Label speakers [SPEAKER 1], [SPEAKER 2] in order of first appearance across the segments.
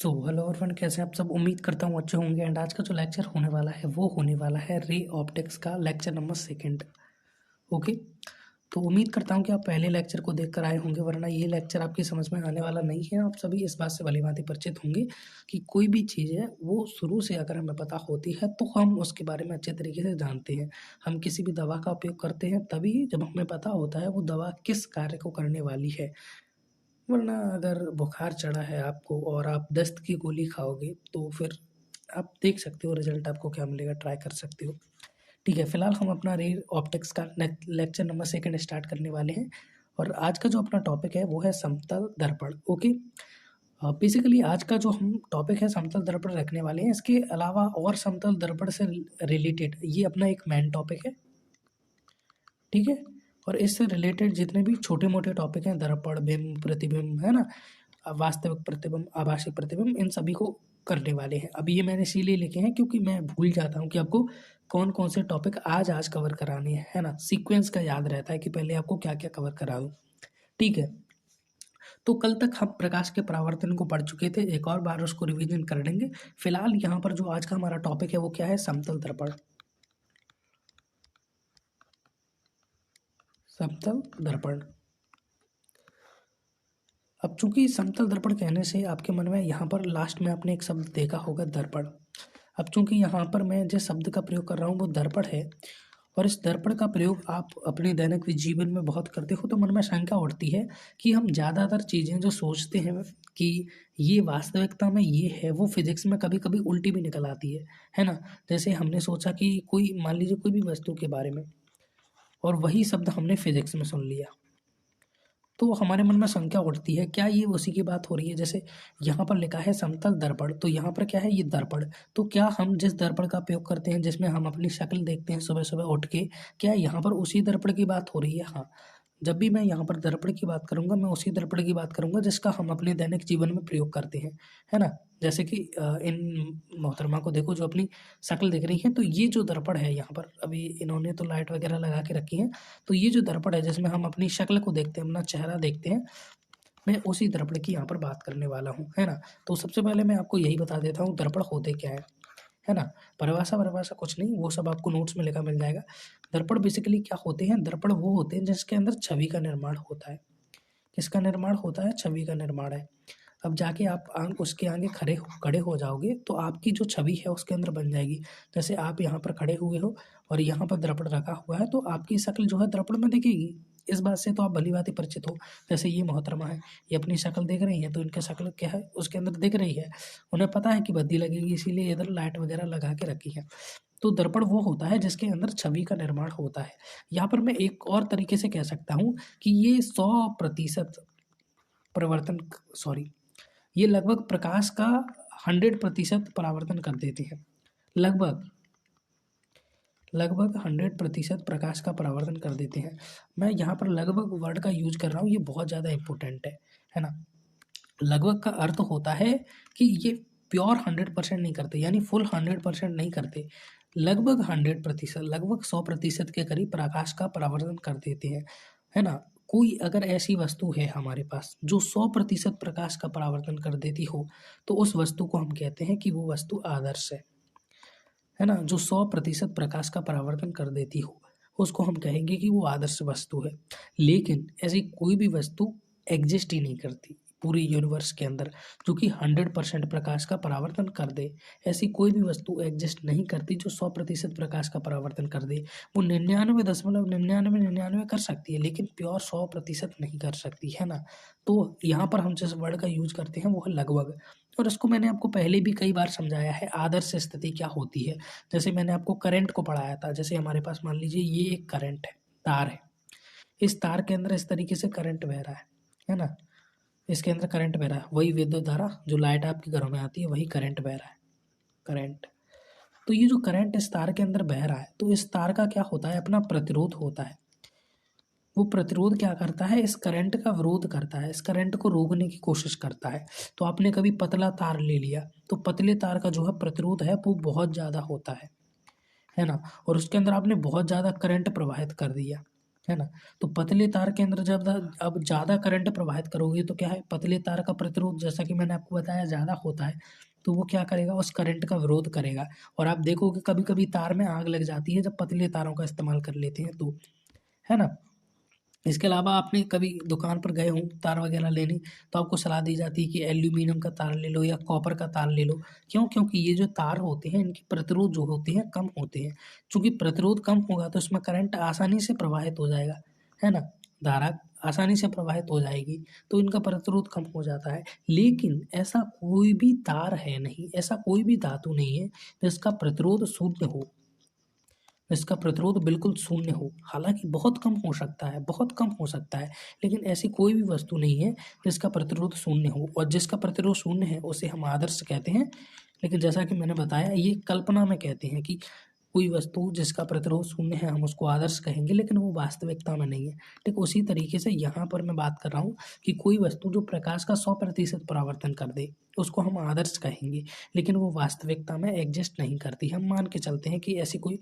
[SPEAKER 1] तो hello everyone, कैसे हैं आप सब। उम्मीद करता हूँ अच्छे होंगे। एंड आज का जो लेक्चर होने वाला है वो होने वाला है रे ऑप्टिक्स का लेक्चर नंबर 2। ओके, तो उम्मीद करता हूँ कि आप पहले लेक्चर को देखकर आए होंगे, वरना ये लेक्चर आपकी समझ में आने वाला नहीं है। आप सभी इस बात से भलीभांति परिचित होंगे कि कोई भी चीज़ है वो शुरू से अगर हमें पता होती है तो हम उसके बारे में अच्छे तरीके से जानते हैं। हम किसी भी दवा का उपयोग करते हैं तभी जब हमें पता होता है वो दवा किस कार्य को करने वाली है। वरना अगर बुखार चढ़ा है आपको और आप दस्त की गोली खाओगे तो फिर आप देख सकते हो रिजल्ट आपको क्या मिलेगा, ट्राई कर सकते हो। ठीक है, फिलहाल हम अपना रे ऑप्टिक्स का लेक्चर नंबर 2 स्टार्ट करने वाले हैं। और आज का जो अपना टॉपिक है वो है समतल दर्पण। ओके, बेसिकली आज का जो हम टॉपिक है समतल दर्पण रखने वाले हैं। इसके अलावा और समतल दर्पण से रिलेटेड ये अपना एक मेन टॉपिक है। ठीक है, और इससे रिलेटेड जितने भी छोटे मोटे टॉपिक हैं, दर्पण, बिंब, प्रतिबिंब, है ना, वास्तविक प्रतिबिंब, आभासी प्रतिबिंब, इन सभी को करने वाले हैं। अभी ये मैंने इसीलिए लिखे हैं क्योंकि मैं भूल जाता हूँ कि आपको कौन कौन से टॉपिक आज कवर कराने हैं, है ना। सीक्वेंस का याद रहता है कि पहले आपको क्या क्या कवर करा दूँ। ठीक है, तो कल तक हम प्रकाश के परावर्तन को पढ़ चुके थे, एक और बार उसको रिविजन कर लेंगे। फिलहाल यहाँ पर जो आज का हमारा टॉपिक है वो क्या है, समतल दर्पण। समतल दर्पण। अब चूंकि समतल दर्पण कहने से आपके मन में यहाँ पर लास्ट में आपने एक शब्द देखा होगा, दर्पण। अब चूंकि यहाँ पर मैं जिस शब्द का प्रयोग कर रहा हूँ वो दर्पण है, और इस दर्पण का प्रयोग आप अपने दैनिक जीवन में बहुत करते हो, तो मन में शंका उठती है कि हम ज़्यादातर चीज़ें जो सोचते हैं कि ये वास्तविकता में ये है, वो फिजिक्स में कभी कभी उल्टी भी निकल आती है ना। जैसे हमने सोचा कि कोई, मान लीजिए कोई भी वस्तु के बारे में, और वही शब्द हमने फिजिक्स में सुन लिया, तो हमारे मन में शंका उठती है क्या ये उसी की बात हो रही है। जैसे यहाँ पर लिखा है समतल दर्पण, तो यहाँ पर क्या है, ये दर्पण। तो क्या हम जिस दर्पण का उपयोग करते हैं, जिसमें हम अपनी शक्ल देखते हैं सुबह सुबह उठ के, क्या यहाँ पर उसी दर्पण की बात हो रही है? हाँ, जब भी मैं यहाँ पर दर्पण की बात करूँगा, मैं उसी दर्पण की बात करूँगा जिसका हम अपने दैनिक जीवन में प्रयोग करते हैं, है ना। जैसे कि इन मोहतरमा को देखो जो अपनी शक्ल दिख रही है, तो ये जो दर्पण है यहाँ पर, अभी इन्होंने तो लाइट वगैरह लगा के रखी है, तो ये जो दर्पण है जिसमें हम अपनी शक्ल को देखते हैं, अपना चेहरा देखते हैं, मैं उसी दर्पण की यहाँ पर बात करने वाला हूँ, है ना। तो सबसे पहले मैं आपको यही बता देता हूँ दर्पण होते क्या है ना। परिभाषा कुछ नहीं, वो सब आपको नोट्स में लिखा मिल जाएगा। दर्पण बेसिकली क्या होते हैं, दर्पण वो होते हैं जिसके अंदर छवि का निर्माण होता है। किसका निर्माण होता है? छवि का निर्माण है। अब जाके आप उसके आगे खड़े हो जाओगे तो आपकी जो छवि है उसके अंदर बन जाएगी। जैसे आप यहाँ पर खड़े हुए हो और यहाँ पर दर्पण रखा हुआ है, तो आपकी शक्ल जो है दर्पण में दिखेगी। इस बात से तो आप भलीभांति परिचित हो। जैसे ये मोहतरमा है, ये अपनी शक्ल देख रही है, तो इनकी शक्ल क्या है, उसके अंदर दिख रही है। उन्हें पता है कि बत्ती लगेगी, इसीलिए इधर लाइट वगैरह लगा के रखी है। तो दर्पण वो होता है जिसके अंदर छवि का निर्माण होता है। यहाँ पर मैं एक और तरीके से कह सकता हूँ कि ये 100% परिवर्तन, सॉरी, ये लगभग प्रकाश का 100% परावर्तन कर देते हैं। लगभग 100% प्रकाश का परावर्तन कर देते हैं। मैं यहाँ पर लगभग वर्ड का यूज कर रहा हूँ, ये बहुत ज़्यादा इम्पोर्टेंट है ना। लगभग का अर्थ होता है कि ये प्योर 100% नहीं करते, यानी फुल 100% नहीं करते। लगभग 100%, लगभग 100% के करीब प्रकाश का परावर्तन कर देते हैं, है ना। कोई अगर ऐसी वस्तु है हमारे पास जो 100% प्रकाश का परावर्तन कर देती हो, तो उस वस्तु को हम कहते हैं कि वो वस्तु आदर्श है ना। जो 100% प्रकाश का परावर्तन कर देती हो उसको हम कहेंगे कि वो आदर्श वस्तु है। लेकिन ऐसी कोई भी वस्तु एग्जिस्ट ही नहीं करती पूरी यूनिवर्स के अंदर जो कि 100% प्रकाश का परावर्तन कर दे। ऐसी कोई भी वस्तु एग्जिस्ट नहीं करती जो 100% प्रकाश का परावर्तन कर दे। वो 99.9999 कर सकती है, लेकिन प्योर 100% नहीं कर सकती, है ना। तो यहाँ पर हम जिस वर्ड का यूज करते हैं वो है लगभग। और इसको मैंने आपको पहले भी कई बार समझाया है, आदर्श स्थिति क्या होती है। जैसे मैंने आपको करंट को पढ़ाया था। जैसे हमारे पास मान लीजिए ये एक करंट है, तार है, इस तार के अंदर इस तरीके से करंट बह रहा है ना। इसके अंदर करंट बह रहा है, वही विद्युत धारा जो लाइट आपके घरों में आती है, वही करंट बह रहा है, करंट। तो ये जो करंट इस तार के अंदर बह रहा है, तो इस तार का क्या होता है, अपना प्रतिरोध होता है। वो प्रतिरोध क्या करता है, इस करंट का विरोध करता है, इस करंट को रोकने की कोशिश करता है। तो आपने कभी पतला तार ले लिया, तो पतले तार का जो है प्रतिरोध है वो बहुत ज़्यादा होता है ना। और उसके अंदर आपने बहुत ज़्यादा करंट प्रवाहित कर दिया, है ना। तो पतले तार के अंदर जब अब ज़्यादा करंट प्रवाहित करोगे तो क्या है, पतले तार का प्रतिरोध जैसा कि मैंने आपको बताया ज़्यादा होता है, तो वो क्या करेगा, उस करंट का विरोध करेगा। और आप देखोगे कभी कभी तार में आग लग जाती है जब पतले तारों का इस्तेमाल कर लेते हैं तो, है ना। इसके अलावा आपने कभी दुकान पर गए हों तार वगैरह लेने, तो आपको सलाह दी जाती है कि एल्यूमिनियम का तार ले लो या कॉपर का तार ले लो। क्यों? क्योंकि ये जो तार होते हैं इनके प्रतिरोध जो होते हैं कम होते हैं। चूंकि प्रतिरोध कम होगा तो इसमें करंट आसानी से प्रवाहित हो जाएगा, है ना, धारा आसानी से प्रवाहित हो जाएगी, तो इनका प्रतिरोध कम हो जाता है। लेकिन ऐसा कोई भी तार है नहीं, ऐसा कोई भी धातु नहीं है जिसका प्रतिरोध शून्य हो, इसका प्रतिरोध बिल्कुल शून्य हो। हालाँकि बहुत कम हो सकता है, बहुत कम हो सकता है, लेकिन ऐसी कोई भी वस्तु नहीं है जिसका प्रतिरोध शून्य हो, और जिसका प्रतिरोध शून्य है उसे हम आदर्श कहते हैं। लेकिन जैसा कि मैंने बताया ये कल्पना में कहते हैं कि कोई वस्तु जिसका प्रतिरोध शून्य है हम उसको आदर्श कहेंगे, लेकिन वो वास्तविकता में नहीं है। ठीक उसी तरीके से यहाँ पर मैं बात कर रहा हूँ कि कोई वस्तु जो प्रकाश का 100% परावर्तन कर दे उसको हम आदर्श कहेंगे, लेकिन वो वास्तविकता में एग्जिस्ट नहीं करती। हम मान के चलते हैं कि ऐसी कोई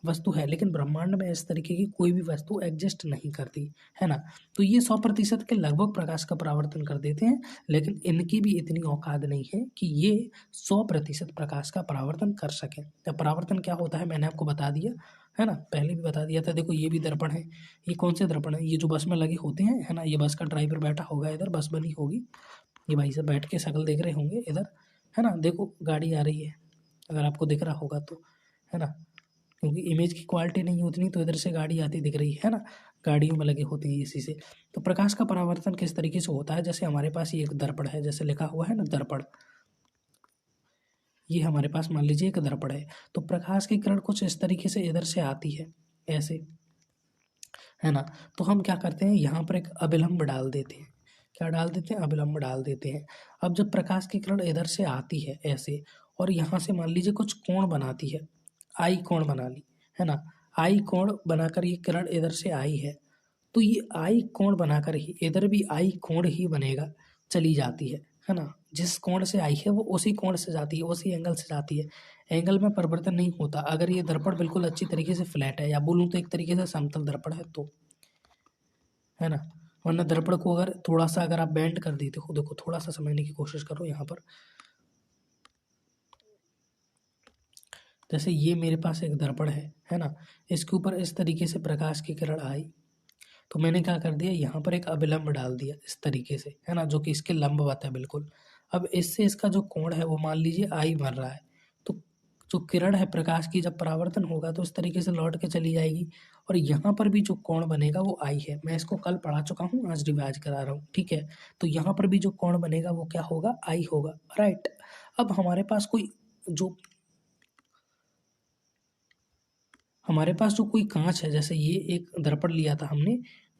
[SPEAKER 1] वस्तु है, लेकिन ब्रह्मांड में इस तरीके की कोई भी वस्तु एग्जिस्ट नहीं करती, है ना। तो ये 100% के लगभग प्रकाश का परावर्तन कर देते हैं, लेकिन इनकी भी इतनी औकात नहीं है कि ये 100% प्रकाश का परावर्तन कर सकें। अब परावर्तन क्या होता है मैंने आपको बता दिया, है ना, पहले भी बता दिया था। देखो ये भी दर्पण है, ये कौन से दर्पण है, ये जो बस में लगे होते हैं, है ना, ये बस का ड्राइवर बैठा होगा इधर, बस बनी होगी, ये भाई साहब बैठ के शक्ल देख रहे होंगे इधर, है ना। देखो गाड़ी आ रही है, अगर आपको दिख रहा होगा तो, है ना, क्योंकि इमेज की क्वालिटी नहीं है उतनी, तो इधर से गाड़ी आती दिख रही है ना, गाड़ियों में लगे होते हैं इसी से। तो प्रकाश का परावर्तन किस तरीके से होता है, जैसे हमारे पास ये एक दर्पण है, जैसे लिखा हुआ है ना दर्पण, ये हमारे पास मान लीजिए एक दर्पण है। तो प्रकाश की किरण कुछ इस तरीके से इधर से आती है, ऐसे, है ना। तो हम क्या करते हैं, यहाँ पर एक अभिलंब डाल देते हैं। क्या डाल देते हैं, अभिलंब डाल देते हैं। अब जब प्रकाश की किरण इधर से आती है ऐसे, और यहाँ से मान लीजिए कुछ कोण बनाती है, आई कोण बना ली, है ना, आई कोण बनाकर ये किरण इधर से आई है, तो ये आई कोण बनाकर ही इधर भी आई कोण ही बनेगा, चली जाती है ना। जिस कोण से आई है वो उसी कोण से जाती है, उसी एंगल से जाती है, एंगल में परिवर्तन नहीं होता। अगर ये दर्पण बिल्कुल अच्छी तरीके से फ्लैट है, या बोलूँ तो एक तरीके से समतल दर्पण है तो, है ना। वरना दर्पण को अगर थोड़ा सा अगर आप बेंड कर देते हो, देखो थोड़ा सा समझने की कोशिश करो यहाँ पर, जैसे ये मेरे पास एक दर्पण है ना, इसके ऊपर इस तरीके से प्रकाश की किरण आई, तो मैंने क्या कर दिया, यहाँ पर एक अभिलंब डाल दिया इस तरीके से, है ना, जो कि इसके लंबवत है बिल्कुल। अब इससे इसका जो कोण है वो मान लीजिए आई बन रहा है, तो जो किरण है प्रकाश की जब परावर्तन होगा तो इस तरीके से लौट के चली जाएगी, और यहाँ पर भी जो कोण बनेगा वो आई है। मैं इसको कल पढ़ा चुका हूँ, आज रिवाइज करा रहा हूँ, ठीक है। तो यहाँ पर भी जो कोण बनेगा वो क्या होगा, आई होगा, राइट। अब हमारे पास जो कोई कांच है, जैसे ये एक दर्पण लिया था हमने,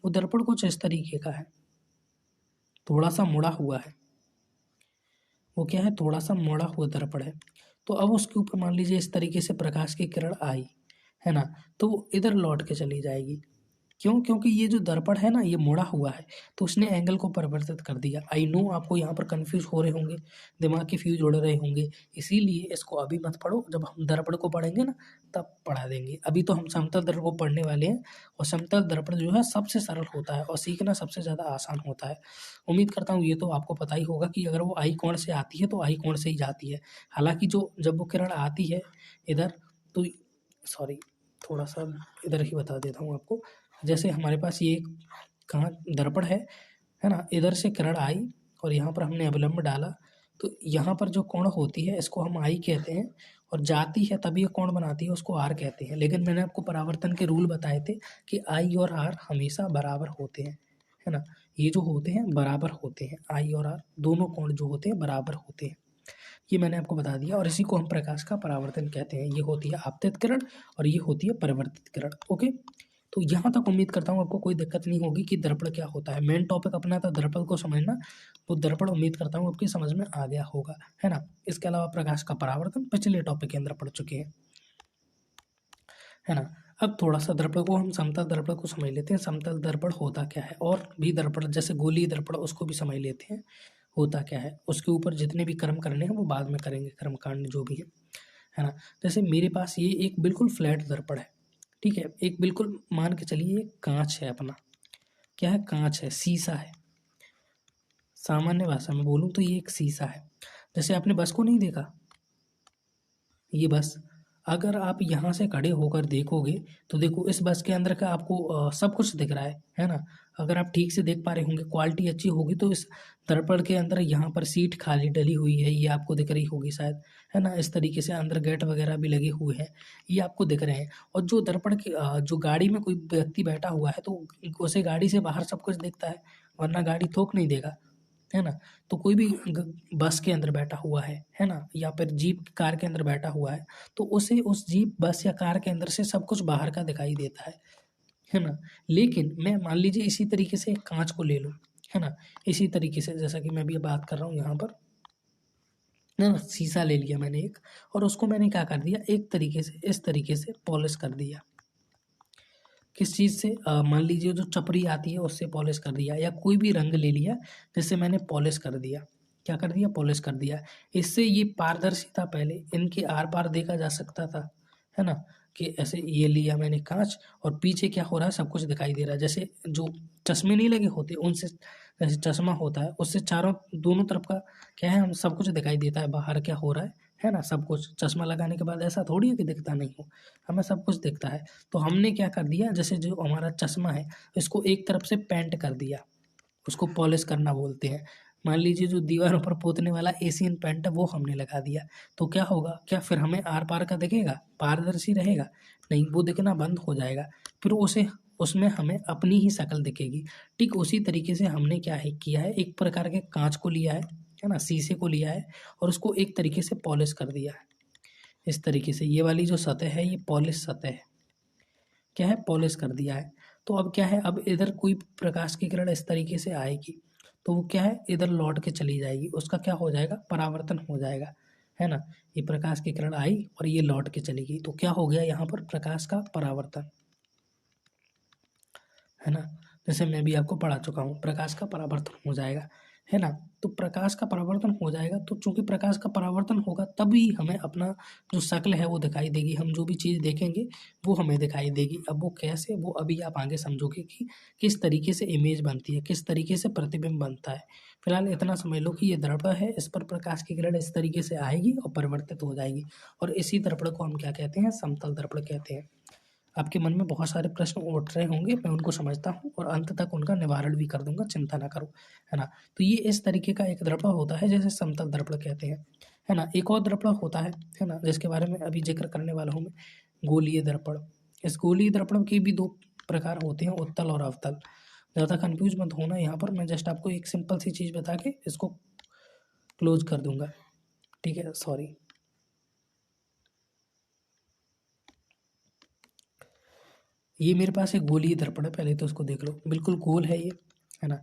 [SPEAKER 1] वो दर्पण कुछ इस तरीके का है, थोड़ा सा मुड़ा हुआ है, वो क्या है, थोड़ा सा मुड़ा हुआ दर्पण है। तो अब उसके ऊपर मान लीजिए इस तरीके से प्रकाश की किरण आई, है ना, तो वो इधर लौट के चली जाएगी। क्यों? क्योंकि ये जो दर्पण है ना ये मुड़ा हुआ है, तो उसने एंगल को परिवर्तित कर दिया। आई नो आपको यहाँ पर कंफ्यूज हो रहे होंगे, दिमाग के फ्यूज उड़ रहे होंगे, इसीलिए इसको अभी मत पढ़ो, जब हम दर्पण को पढ़ेंगे ना तब पढ़ा देंगे। अभी तो हम समतल दर्पण को पढ़ने वाले हैं, और समतल दर्पण जो है सबसे सरल होता है और सीखना सबसे ज़्यादा आसान होता है। उम्मीद करता हूँ ये तो आपको पता ही होगा कि अगर वो आई कोण से आती है तो आई कोण से ही जाती है। हालांकि जो जब वो किरण आती है इधर, तो सॉरी, थोड़ा सा इधर ही बता देता हूँ आपको। जैसे हमारे पास ये एक कहाँ दर्पण है ना, इधर से किरण आई और यहाँ पर हमने अवलंब डाला, तो यहाँ पर जो कोण होती है इसको हम आई कहते हैं, और जाती है तब ये कोण बनाती है उसको आर कहते हैं। लेकिन मैंने आपको परावर्तन के रूल बताए थे कि आई और आर हमेशा बराबर होते हैं, है ना, ये जो होते हैं बराबर होते हैं, आई और आर दोनों कोण जो होते हैं बराबर होते हैं, ये मैंने आपको बता दिया। और इसी को हम प्रकाश का परावर्तन कहते हैं। ये होती है आपतित किरण और ये होती है परिवर्तित किरण। ओके, तो यहाँ तक उम्मीद करता हूँ आपको कोई दिक्कत नहीं होगी कि दर्पण क्या होता है। मेन टॉपिक अपना था दर्पण को समझना, तो दर्पण उम्मीद करता हूँ आपकी समझ में आ गया होगा, है ना। इसके अलावा प्रकाश का परावर्तन पिछले टॉपिक के अंदर पढ़ चुके हैं, है ना। अब थोड़ा सा दर्पण को हम समतल दर्पण को समझ लेते हैं, समतल दर्पण होता क्या है, और भी दर्पण जैसे गोलीय दर्पण उसको भी समझ लेते हैं होता क्या है। उसके ऊपर जितने भी कर्म करने हैं वो बाद में करेंगे, कर्मकांड जो भी है ना। जैसे मेरे पास ये एक बिल्कुल फ्लैट दर्पण है, ठीक है, एक बिल्कुल मान के चलिए एक कांच है अपना, क्या है, कांच है, शीशा है। सामान्य भाषा में बोलूँ तो ये एक शीशा है। जैसे आपने बस को नहीं देखा, ये बस, अगर आप यहाँ से खड़े होकर देखोगे तो देखो इस बस के अंदर का आपको सब कुछ दिख रहा है ना। अगर आप ठीक से देख पा रहे होंगे, क्वालिटी अच्छी होगी, तो इस दर्पण के अंदर यहाँ पर सीट खाली डली हुई है, ये आपको दिख रही होगी शायद, है ना। इस तरीके से अंदर गेट वगैरह भी लगे हुए हैं, ये आपको दिख रहे हैं। और जो दर्पण के जो गाड़ी में कोई व्यक्ति बैठा हुआ है तो उसे गाड़ी से बाहर सब कुछ दिखता है, वरना गाड़ी थोक नहीं देगा, है ना। तो कोई भी बस के अंदर बैठा हुआ है ना, या फिर जीप कार के अंदर बैठा हुआ है, तो उसे उस जीप बस या कार के अंदर से सब कुछ बाहर का दिखाई देता है ना। लेकिन मैं मान लीजिए इसी तरीके से एक कांच को ले लूँ, है ना, इसी तरीके से जैसा कि मैं अभी बात कर रहा हूँ यहाँ पर, है ना, शीशा ले लिया मैंने एक, और उसको मैंने क्या कर दिया, एक तरीके से इस तरीके से पॉलिश कर दिया। किस चीज़ से, मान लीजिए जो चपरी आती है उससे पॉलिश कर दिया, या कोई भी रंग ले लिया जिससे मैंने पॉलिश कर दिया। क्या कर दिया, पॉलिश कर दिया। इससे ये पारदर्शिता, पहले इनके आर पार देखा जा सकता था, है ना, कि ऐसे ये लिया मैंने कांच और पीछे क्या हो रहा है सब कुछ दिखाई दे रहा है। जैसे जो चश्मे नहीं लगे होते उनसे, जैसे चश्मा होता है उससे चारों दोनों तरफ का क्या है, हम सब कुछ दिखाई देता है, बाहर क्या हो रहा है ना, सब कुछ। चश्मा लगाने के बाद ऐसा थोड़ी है कि दिखता नहीं हो, हमें सब कुछ दिखता है। तो हमने क्या कर दिया, जैसे जो हमारा चश्मा है इसको एक तरफ से पेंट कर दिया, उसको पॉलिश करना बोलते हैं। मान लीजिए जो दीवारों पर पोतने वाला एशियन पेंट है वो हमने लगा दिया, तो क्या होगा, क्या फिर हमें आर पार का दिखेगा, पारदर्शी रहेगा? नहीं, वो दिखना बंद हो जाएगा। फिर उसे उसमें हमें अपनी ही शक्ल दिखेगी। ठीक उसी तरीके से हमने क्या है किया है, एक प्रकार के कांच को लिया है ना, शीशे को लिया है और उसको एक तरीके से पॉलिश कर दिया है। इस तरीके से ये वाली जो सतह है ये पॉलिश सतह है, क्या है, पॉलिश कर दिया है। तो अब क्या है, अब इधर कोई प्रकाश की किरण इस तरीके से आएगी तो वो क्या है, इधर लौट के चली जाएगी, उसका क्या हो जाएगा, परावर्तन हो जाएगा, है ना। ये प्रकाश की किरण आई और ये लौट के चली गई, तो क्या हो गया यहाँ पर, प्रकाश का परावर्तन, है ना। जैसे मैं भी आपको पढ़ा चुका हूँ, प्रकाश का परावर्तन हो जाएगा, है ना। तो प्रकाश का परावर्तन हो जाएगा, तो चूंकि प्रकाश का परावर्तन होगा तभी हमें अपना जो शक्ल है वो दिखाई देगी, हम जो भी चीज़ देखेंगे वो हमें दिखाई देगी। अब वो कैसे, वो अभी आप आगे समझोगे कि किस तरीके से इमेज बनती है, किस तरीके से प्रतिबिंब बनता है। फिलहाल इतना समझ लो कि ये दर्पण है, इस पर प्रकाश की किरण इस तरीके से आएगी और परिवर्तित हो जाएगी, और इसी दर्पण को हम क्या कहते हैं, समतल दर्पण कहते हैं। आपके मन में बहुत सारे प्रश्न उठ रहे होंगे, मैं उनको समझता हूँ और अंत तक उनका निवारण भी कर दूंगा, चिंता ना करो, है ना। तो ये इस तरीके का एक दर्पण होता है जैसे समतल दर्पण कहते हैं, है ना। एक और दर्पण होता है ना, जिसके बारे में अभी जिक्र करने वाला हूँ मैं, गोलीय दर्पण। इस गोलीय दर्पण के भी दो प्रकार होते हैं, उत्तल और अवतल। ज़्यादा कन्फ्यूज मत होना, यहाँ पर मैं जस्ट आपको एक सिंपल सी चीज़ बता के इसको क्लोज कर दूंगा, ठीक है, सॉरी। ये मेरे पास एक गोलीय दर्पण है, पहले तो उसको देख लो, बिल्कुल गोल है ये, है ना।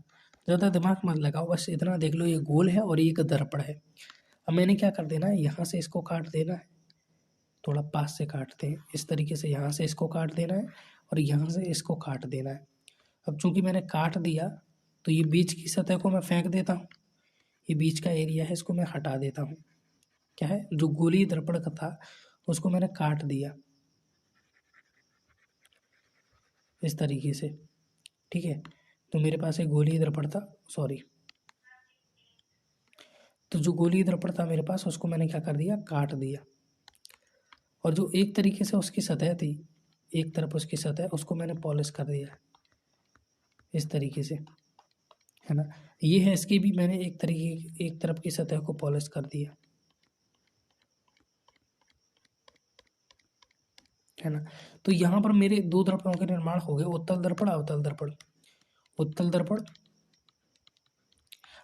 [SPEAKER 1] ज़्यादा दिमाग मत लगाओ, बस इतना देख लो, ये गोल है और ये एक दर्पण है। अब मैंने क्या कर देना है, यहाँ से इसको काट देना है, थोड़ा पास से काटते हैं, इस तरीके से यहाँ से इसको काट देना है और यहाँ से इसको काट देना है। अब चूंकि मैंने काट दिया तो ये बीच की सतह को मैं फेंक देता हूँ, ये बीच का एरिया है इसको मैं हटा देता हूँ। क्या है, जो गोलीय दर्पण का था उसको मैंने काट दिया इस तरीके से, ठीक है। तो मेरे पास एक गोलीय दर्पण था, सॉरी, तो जो गोलीय दर्पण था मेरे पास उसको मैंने क्या कर दिया, काट दिया। और जो एक तरीके से उसकी सतह थी, एक तरफ उसकी सतह, उसको मैंने पॉलिश कर दिया इस तरीके से, है ना। ये है इसकी भी, मैंने एक तरफ की सतह को पॉलिश कर दिया, है ना। तो यहाँ पर मेरे दो दर्पणों के निर्माण हो गए, उत्तल दर्पण, अवतल दर्पण। उत्तल दर्पण,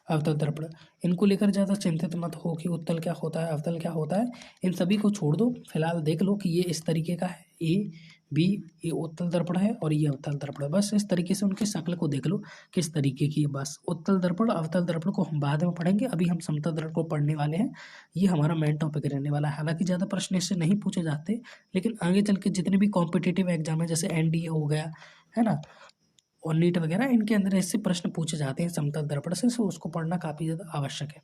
[SPEAKER 1] अवतल दर्पण, इनको लेकर ज़्यादा चिंतित मत हो कि उत्तल क्या होता है, अवतल क्या होता है, इन सभी को छोड़ दो। फिलहाल देख लो कि ये इस तरीके का है, ए बी, ये उत्तल दर्पण है और ये अवतल दर्पण है। बस इस तरीके से उनकी शक्ल को देख लो किस तरीके की है। बस उत्तल दर्पण, अवतल दर्पण को हम बाद में पढ़ेंगे, अभी हम समतल दर्पण को पढ़ने वाले हैं। ये हमारा मेन टॉपिक रहने वाला है। हालांकि ज़्यादा प्रश्न इससे नहीं पूछे जाते, लेकिन आगे चल के जितने भी कॉम्पिटिटिव एग्जाम है, जैसे एनडीए हो गया, है ना, और नीट वगैरह, इनके अंदर ऐसे प्रश्न पूछे जाते हैं समतल दर्पण से, सो उसको पढ़ना काफ़ी ज़्यादा आवश्यक है,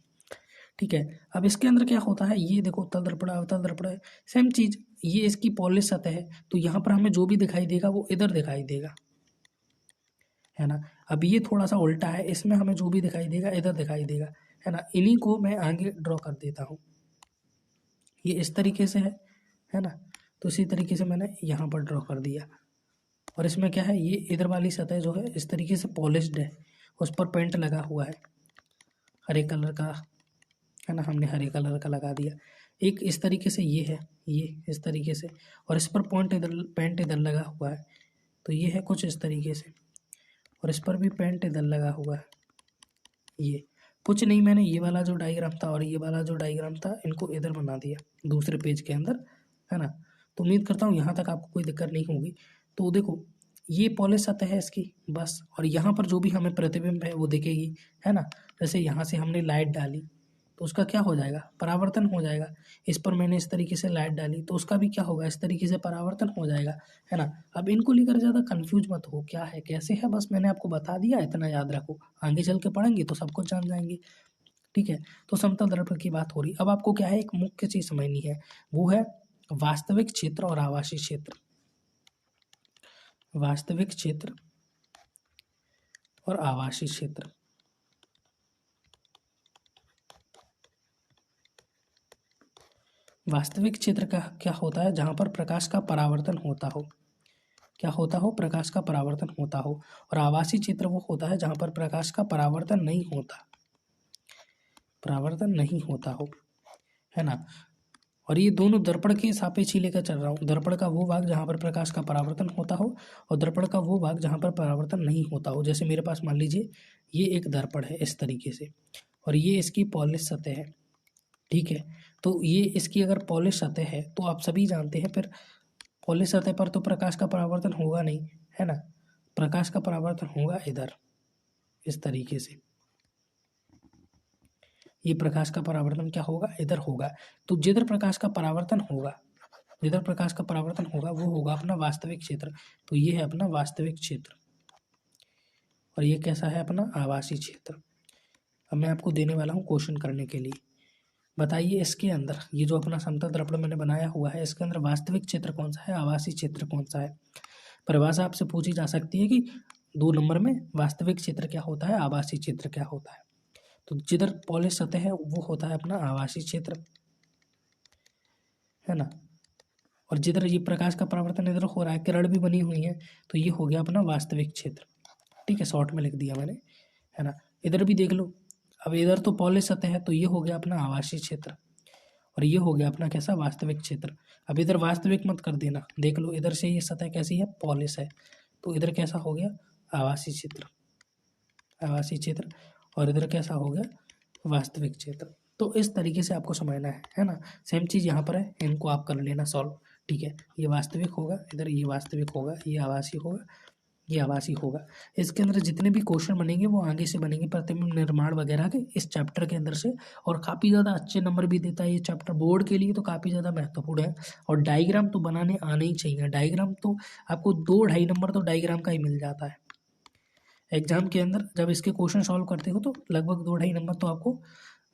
[SPEAKER 1] ठीक है। अब इसके अंदर क्या होता है, ये देखो उत्तल दर्पण, अवतल दर्पण है, सेम चीज़, ये इसकी पॉलिश सतह है, तो यहाँ पर हमें जो भी दिखाई देगा वो इधर दिखाई देगा, है ना। अब ये थोड़ा सा उल्टा है, इसमें हमें जो भी दिखाई देगा इधर दिखाई देगा, है ना। इन्हीं को मैं आगे ड्रॉ कर देता हूँ। ये इस तरीके से है ना। तो इसी तरीके से मैंने यहाँ पर ड्रॉ कर दिया। और इसमें क्या है, ये इधर वाली सतह जो है इस तरीके से पॉलिश्ड है, उस पर पेंट लगा हुआ है हरे कलर का, है ना। हमने हरे कलर का लगा दिया। एक इस तरीके से ये है, ये इस तरीके से, और इस पर पेंट इधर लगा हुआ है। तो ये है कुछ इस तरीके से, और इस पर भी पेंट इधर लगा हुआ है। ये कुछ नहीं, मैंने ये वाला जो डायग्राम था और ये वाला जो डायग्राम था इनको इधर बना दिया दूसरे पेज के अंदर, है ना। तो उम्मीद करता हूँ यहाँ तक आपको कोई दिक्कत नहीं होगी। तो देखो ये पॉलिश सतह है इसकी बस, और यहाँ पर जो भी हमें प्रतिबिंब है वो दिखेगी, है ना। जैसे यहाँ से हमने लाइट डाली तो उसका क्या हो जाएगा, परावर्तन हो जाएगा। इस पर मैंने इस तरीके से लाइट डाली तो उसका भी क्या होगा, इस तरीके से परावर्तन हो जाएगा, है ना। अब इनको लेकर ज़्यादा कंफ्यूज मत हो, क्या है कैसे है, बस मैंने आपको बता दिया, इतना याद रखो, आगे चल के पढ़ेंगे तो सब कुछ जान जाएंगे, ठीक है। तो समतल दर्पण की बात हो रही, अब आपको क्या है, एक मुख्य चीज़ समझनी है, वो है वास्तविक क्षेत्र और आभासी क्षेत्र। वास्तविक क्षेत्र और आभासी क्षेत्र। वास्तविक क्षेत्र का क्या होता है, जहाँ पर प्रकाश का परावर्तन होता हो, क्या होता हो, प्रकाश का परावर्तन होता हो। और आभासी क्षेत्र वो होता है जहाँ पर प्रकाश का परावर्तन नहीं होता, परावर्तन नहीं होता हो, है ना। और ये दोनों दर्पण के सापेक्ष ही लेकर चल रहा हूँ। दर्पण का वो भाग जहाँ पर प्रकाश का परावर्तन होता हो, और दर्पण का वो भाग जहाँ पर परावर्तन नहीं होता हो। जैसे मेरे पास मान लीजिए ये एक दर्पण है इस तरीके से, और ये इसकी पॉलिश सतह है, ठीक है। तो ये इसकी अगर पॉलिश सतह है तो आप सभी जानते हैं, फिर पॉलिश सतह पर तो प्रकाश का परावर्तन होगा नहीं, है ना। प्रकाश का परावर्तन होगा इधर इस तरीके से, ये प्रकाश का परावर्तन क्या होगा, इधर होगा। तो जिधर प्रकाश का परावर्तन होगा, जिधर प्रकाश का परावर्तन होगा वो होगा अपना वास्तविक क्षेत्र। तो ये है अपना वास्तविक क्षेत्र, और ये कैसा है, अपना आभासी क्षेत्र। अब मैं आपको देने वाला हूँ क्वेश्चन करने के लिए। बताइए इसके अंदर ये जो अपना समतल दर्पण मैंने बनाया हुआ है, इसके अंदर वास्तविक क्षेत्र कौन सा है, आभासी क्षेत्र कौन सा है। परिभाषा आपसे पूछी जा सकती है कि 2 नंबर में वास्तविक क्षेत्र क्या होता है, आभासी क्षेत्र क्या होता है। तो जिधर पॉलिश सतह है वो होता है अपना आभासी क्षेत्र, है ना। और जिधर ये प्रकाश का परावर्तन इधर हो रहा है, किरण भी बनी हुई है, तो ये हो गया अपना वास्तविक क्षेत्र, ठीक है। शॉर्ट में लिख दिया मैंने, है ना। इधर भी देख लो, अब इधर तो पॉलिश सतह है तो ये हो गया अपना आभासी क्षेत्र, और ये हो गया अपना कैसा, वास्तविक क्षेत्र। अब इधर वास्तविक मत कर देना, देख लो इधर से ये सतह कैसी है, पॉलिश है, तो इधर कैसा हो गया, आभासी क्षेत्र, आभासी क्षेत्र। और इधर कैसा हो गया, वास्तविक क्षेत्र। तो इस तरीके से आपको समझना है ना। सेम चीज़ यहाँ पर है, इनको आप कर लेना सॉल्व, ठीक है। ये वास्तविक होगा, इधर ये वास्तविक होगा, ये आभासी होगा, ये आभासी होगा। इसके अंदर जितने भी क्वेश्चन बनेंगे वो आगे से बनेंगे, प्रतिबिंब निर्माण वगैरह के इस चैप्टर के अंदर से, और काफ़ी ज़्यादा अच्छे नंबर भी देता है ये चैप्टर, बोर्ड के लिए तो काफ़ी ज़्यादा महत्वपूर्ण है। और डायग्राम तो बनाने आने ही चाहिए, डायग्राम तो आपको 2-2.5 नंबर तो डायग्राम का ही मिल जाता है एग्जाम के अंदर। जब इसके क्वेश्चन सॉल्व करते हो तो लगभग 2-2.5 नंबर तो आपको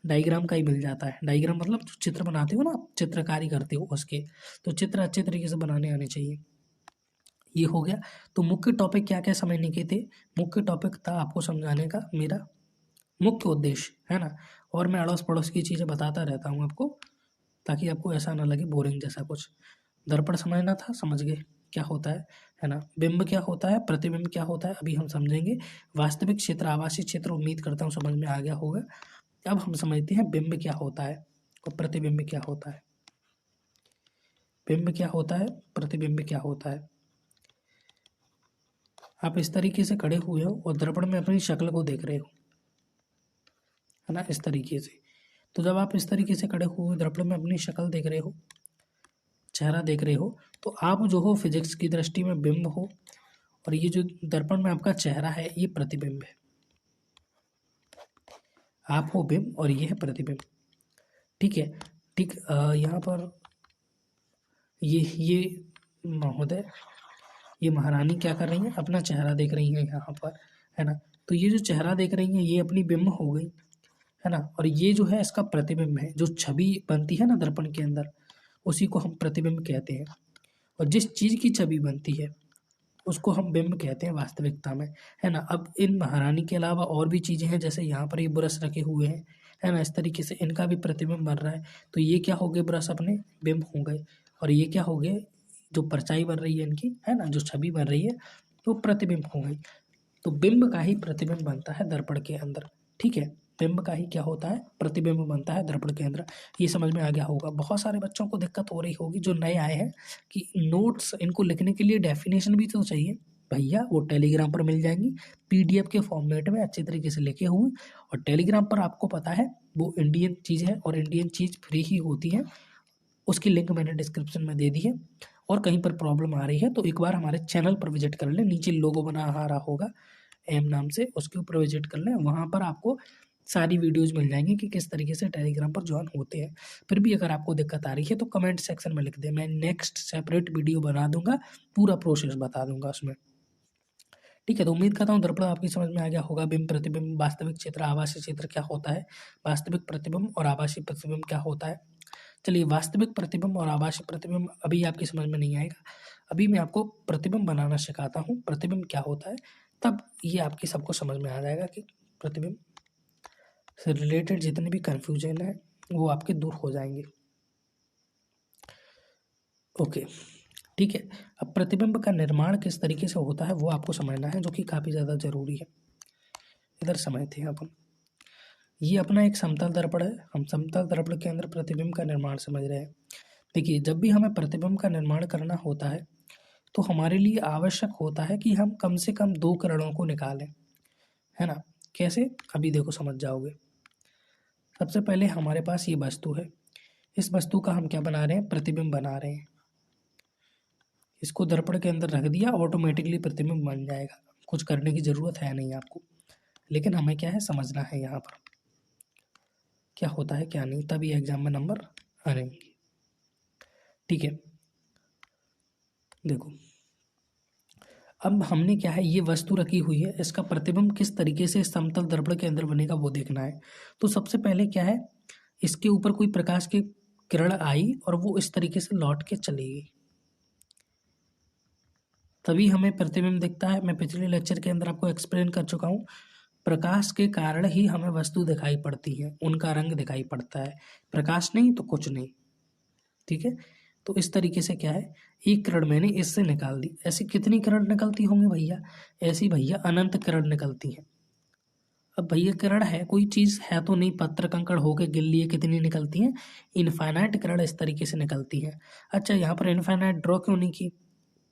[SPEAKER 1] डायग्राम का ही मिल जाता है। डायग्राम मतलब जो चित्र बनाते हो ना, आप चित्रकारी करते हो उसके, तो चित्र अच्छे तरीके से बनाने आने चाहिए। ये हो गया। तो मुख्य टॉपिक क्या क्या समझने के थे, मुख्य टॉपिक था आपको समझाने का मेरा मुख्य उद्देश्य, है ना। और मैं अड़ोस पड़ोस की चीज़ें बताता रहता हूँ आपको, ताकि आपको ऐसा ना लगे बोरिंग जैसा कुछ। दर्पण समझना था, समझ गए क्या होता है ना। बिंब क्या होता है, प्रतिबिंब क्या होता है, अभी हम समझेंगे। वास्तविक क्षेत्र, आभासी क्षेत्र, उम्मीद करता हूँ समझ में आ गया होगा। अब हम समझते हैं बिंब क्या होता है और प्रतिबिंब क्या होता है। बिंब क्या होता है, प्रतिबिंब क्या होता है। आप इस तरीके से खड़े हुए हो और दर्पण में अपनी शक्ल को देख रहे हो, है ना, इस तरीके से। तो जब आप इस तरीके से खड़े हुए दर्पण में अपनी शक्ल देख रहे हो, चेहरा देख रहे हो, तो आप जो हो फिजिक्स की दृष्टि में बिंब हो, और ये जो दर्पण में आपका चेहरा है ये प्रतिबिंब है। आप हो बिंब और ये है प्रतिबिंब, ठीक है। ठीक, यहाँ पर ये महोदय, ये महारानी क्या कर रही हैं, अपना चेहरा देख रही हैं यहाँ पर, है ना। तो ये जो चेहरा देख रही हैं ये अपनी बिंब हो गई, है ना। और ये जो है इसका प्रतिबिंब है, जो छवि बनती है ना दर्पण के अंदर, उसी को हम प्रतिबिंब कहते हैं। और जिस चीज़ की छवि बनती है उसको हम बिंब कहते हैं वास्तविकता में, है ना। अब इन महारानी के अलावा और भी चीज़ें हैं, जैसे यहाँ पर ये ब्रश रखे हुए हैं, है ना। इस तरीके से इनका भी प्रतिबिंब बन रहा है। तो ये क्या हो गए, ब्रश अपने बिंब हो गए। और ये क्या हो गए, जो परछाई बन रही है इनकी, है ना, जो छवि बन रही है, तो प्रतिबिंब हो गई। तो बिंब का ही प्रतिबिंब बनता है दर्पण के अंदर, ठीक है। बिंब का ही क्या होता है, प्रतिबिंब बनता है दर्पण के अंदर। ये समझ में आ गया होगा। बहुत सारे बच्चों को दिक्कत हो रही होगी जो नए आए हैं कि नोट्स इनको लिखने के लिए डेफिनेशन भी तो चाहिए। भैया वो टेलीग्राम पर मिल जाएंगी पीडीएफ के फॉर्मेट में अच्छी तरीके से लिखे हुए। और टेलीग्राम पर आपको पता है वो इंडियन चीज़ है और इंडियन चीज़ फ्री ही होती है। उसकी लिंक मैंने डिस्क्रिप्शन में दे दी है। और कहीं पर प्रॉब्लम आ रही है तो एक बार हमारे चैनल पर विजिट कर लें, नीचे लोगो बना आ रहा होगा एम नाम से, उसके ऊपर विजिट कर लें। वहाँ पर आपको सारी वीडियोज़ मिल जाएंगी कि किस तरीके से टेलीग्राम पर ज्वाइन होते हैं। फिर भी अगर आपको दिक्कत आ रही है तो कमेंट सेक्शन में लिख दें, मैं नेक्स्ट सेपरेट वीडियो बना दूंगा, पूरा प्रोसेस बता दूंगा उसमें, ठीक है। तो उम्मीद करता हूँ दर्पण आपकी समझ में आ गया होगा। बिंब प्रतिबिंब, वास्तविक क्षेत्र, आभासी क्षेत्र क्या होता है, वास्तविक प्रतिबिंब और आभासी प्रतिबिंब क्या होता है। चलिए, वास्तविक प्रतिबिंब और आभासी प्रतिबिंब अभी आपकी समझ में नहीं आएगा। अभी मैं आपको प्रतिबिंब बनाना सिखाता हूँ, प्रतिबिंब क्या होता है, तब ये आपकी सबको समझ में आ जाएगा कि प्रतिबिंब से रिलेटेड जितने भी कन्फ्यूजन है वो आपके दूर हो जाएंगे। ओके, ठीक है। अब प्रतिबिंब का निर्माण किस तरीके से होता है वो आपको समझना है, जो कि काफ़ी ज़्यादा ज़रूरी है। इधर समझते हैं अपन। ये अपना एक समतल दर्पण है। हम समतल दर्पण के अंदर प्रतिबिंब का निर्माण समझ रहे हैं। देखिए, जब भी हमें प्रतिबिंब का निर्माण करना होता है तो हमारे लिए आवश्यक होता है कि हम कम से कम 2 किरणों को निकालें, है ना। कैसे, अभी देखो समझ जाओगे। सबसे पहले हमारे पास ये वस्तु है, इस वस्तु का हम क्या बना रहे हैं, प्रतिबिंब बना रहे हैं। इसको दर्पण के अंदर रख दिया, ऑटोमेटिकली प्रतिबिंब बन जाएगा, कुछ करने की ज़रूरत है नहीं आपको। लेकिन हमें क्या है, समझना है यहाँ पर क्या होता है क्या नहीं, तभी एग्जाम में नंबर आएंगे, ठीक है। देखो, अब हमने क्या है, ये वस्तु रखी हुई है, इसका प्रतिबिंब किस तरीके से समतल दर्पण के अंदर बनेगा वो देखना है। तो सबसे पहले क्या है, इसके ऊपर कोई प्रकाश की किरण आई और वो इस तरीके से लौट के चली गई, तभी हमें प्रतिबिंब दिखता है। मैं पिछले लेक्चर के अंदर आपको एक्सप्लेन कर चुका हूँ, प्रकाश के कारण ही हमें वस्तु दिखाई पड़ती है, उनका रंग दिखाई पड़ता है, प्रकाश नहीं तो कुछ नहीं, ठीक है। तो इस तरीके से क्या है, एक किरण मैंने इससे निकाल दी। ऐसी कितनी किरण निकलती होंगी भैया, ऐसी भैया अनंत किरण निकलती है। अब भैया किरण है, कोई चीज़ है तो नहीं, पत्थर कंकड़ होके गिर लिए, कितनी निकलती हैं, इनफाइनाइट किरण इस तरीके से निकलती है। अच्छा, यहाँ पर इनफाइनाइट ड्रॉ क्यों नहीं की,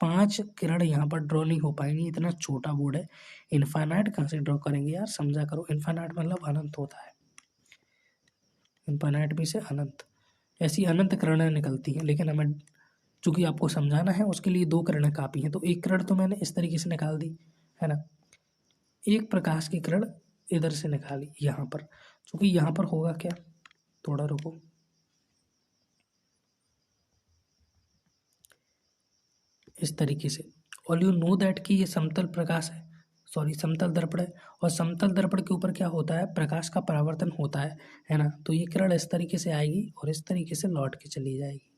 [SPEAKER 1] 5 किरण यहाँ पर ड्रॉ नहीं हो पाएंगी, इतना छोटा बोर्ड है, इनफाइनाइट कहाँ से ड्रॉ करेंगे यार, समझा करो। इनफाइनाइट मतलब अनंत होता है, इनफाइनाइट भी से अनंत, ऐसी अनंत किरणें निकलती हैं। लेकिन हमें चूंकि आपको समझाना है, उसके लिए 2 किरणें काफ़ी हैं। तो एक किरण तो मैंने इस तरीके से निकाल दी, है ना। एक प्रकाश की किरण इधर से निकाली यहाँ पर, क्योंकि यहाँ पर होगा क्या, थोड़ा रुको, इस तरीके से। और यू नो दैट कि ये समतल प्रकाश है, सॉरी समतल दर्पण है, और समतल दर्पण के ऊपर क्या होता है, प्रकाश का परावर्तन होता है ना। तो ये किरण इस तरीके से आएगी और इस तरीके से लौट के चली जाएगी,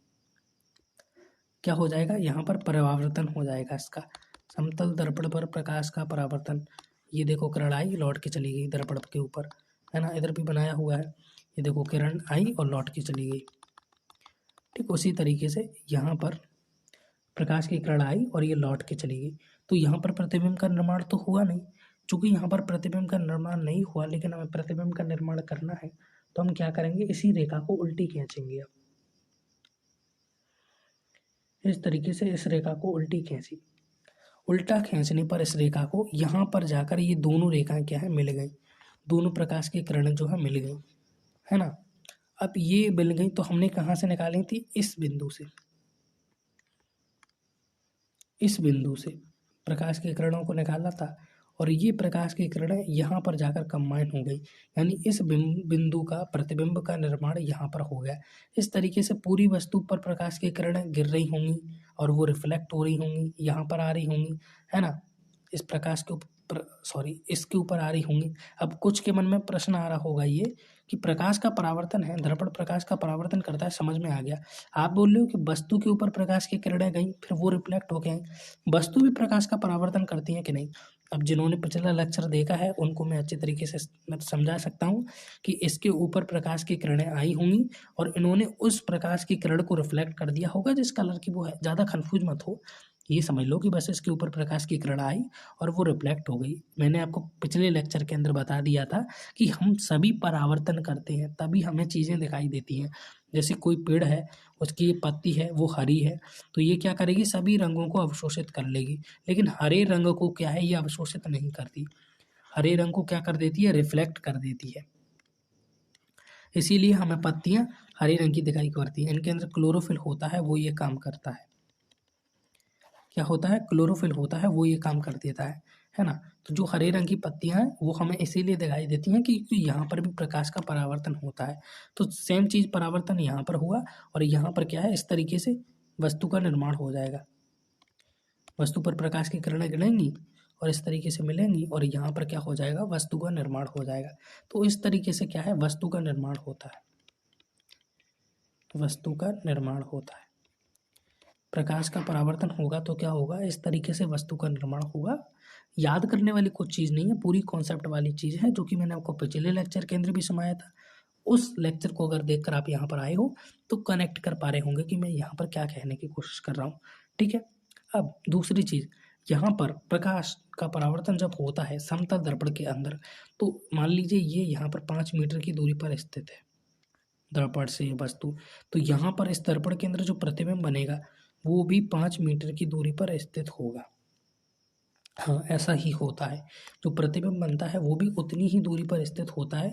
[SPEAKER 1] क्या हो जाएगा, यहाँ पर परावर्तन हो जाएगा इसका, समतल दर्पण पर प्रकाश का परावर्तन। ये देखो किरण आई, लौट के चली गई दर्पण के ऊपर, है ना, इधर भी बनाया हुआ है। ये देखो किरण आई और लौट के चली गई, ठीक। उसी तरीके से यहाँ पर प्रकाश की किरण आई और ये लौट के चली गई। तो यहाँ पर प्रतिबिंब का निर्माण तो हुआ नहीं। चूंकि यहाँ पर प्रतिबिंब का निर्माण नहीं हुआ, लेकिन हमें प्रतिबिंब का निर्माण करना है, तो हम क्या करेंगे, इसी रेखा को उल्टी खींचेंगे। अब इस तरीके से इस रेखा को उल्टी खींची, उल्टा खींचने पर इस रेखा को यहाँ पर जाकर ये दोनों रेखाएं क्या है, मिल गई, दोनों प्रकाश की किरणें जो है मिल गई, है ना। अब ये मिल गई तो हमने कहाँ से निकाली थी, इस बिंदु से, इस बिंदु से प्रकाश की किरणों को निकाला था, और ये प्रकाश की किरणें यहाँ पर जाकर कंबाइन हो गई, यानी इस बिंदु का प्रतिबिंब का निर्माण यहाँ पर हो गया। इस तरीके से पूरी वस्तु पर प्रकाश की किरणें गिर रही होंगी और वो रिफ्लेक्ट हो रही होंगी, यहाँ पर आ रही होंगी, है ना, इस प्रकाश के ऊपर, सॉरी इसके ऊपर आ रही होंगी। अब कुछ के मन में प्रश्न आ रहा होगा ये कि प्रकाश का परावर्तन है, दर्पण प्रकाश का परावर्तन करता है, समझ में आ गया। आप बोल रहे हो कि वस्तु के ऊपर प्रकाश की किरणें गई फिर वो रिफ्लेक्ट होके आई, वस्तु भी प्रकाश का परावर्तन करती है कि नहीं? अब जिन्होंने पिछला लेक्चर देखा है उनको मैं अच्छे तरीके से मैं समझा सकता हूँ कि इसके ऊपर प्रकाश की किरणें आई होंगी और इन्होंने उस प्रकाश की किरण को रिफ्लेक्ट कर दिया होगा जिस कलर की वो है। ज़्यादा कन्फ्यूज मत हो, ये समझ लो कि बस इसके ऊपर प्रकाश की किरण आई और वो रिफ्लेक्ट हो गई। मैंने आपको पिछले लेक्चर के अंदर बता दिया था कि हम सभी परावर्तन करते हैं तभी हमें चीज़ें दिखाई देती हैं। जैसे कोई पेड़ है, उसकी पत्ती है वो हरी है, तो ये क्या करेगी, सभी रंगों को अवशोषित कर लेगी। लेकिन हरे रंग को क्या है, ये अवशोषित नहीं करती, हरे रंग को क्या कर देती है, रिफ्लेक्ट कर देती है। इसीलिए हमें पत्तियां हरे रंग की दिखाई पड़ती हैं। इनके अंदर क्लोरोफिल होता है, वो ये काम करता है। क्या होता है, क्लोरोफिल होता है, वो ये काम कर देता है ना। तो जो हरे रंग की पत्तियां हैं वो हमें इसीलिए दिखाई देती हैं कि यहाँ पर भी प्रकाश का परावर्तन होता है। तो सेम चीज़ परावर्तन यहाँ पर हुआ और यहाँ पर क्या है, इस तरीके से वस्तु का निर्माण हो जाएगा। वस्तु पर प्रकाश की किरणें गिरेंगी और इस तरीके से मिलेंगी और यहाँ पर क्या हो जाएगा, वस्तु का निर्माण हो जाएगा। तो इस तरीके से क्या है, वस्तु का निर्माण होता है, वस्तु का निर्माण होता है। प्रकाश का परावर्तन होगा तो क्या होगा, इस तरीके से वस्तु का निर्माण होगा। याद करने वाली कुछ चीज़ नहीं है, पूरी कॉन्सेप्ट वाली चीज़ है जो कि मैंने आपको पिछले लेक्चर के अंदर भी सुनाया था। उस लेक्चर को अगर देखकर आप यहाँ पर आए हो तो कनेक्ट कर पा रहे होंगे कि मैं यहाँ पर क्या कहने की कोशिश कर रहा हूँ। ठीक है, अब दूसरी चीज़, यहाँ पर प्रकाश का परावर्तन जब होता है समतल दर्पण के अंदर, तो मान लीजिए ये यहाँ पर 5 मीटर की दूरी पर स्थित है दर्पण से वस्तु, तो यहाँ पर इस दर्पण के अंदर जो प्रतिबिंब बनेगा वो भी 5 मीटर की दूरी पर स्थित होगा। हाँ, ऐसा ही होता है, जो प्रतिबिंब बनता है वो भी उतनी ही दूरी पर स्थित होता है,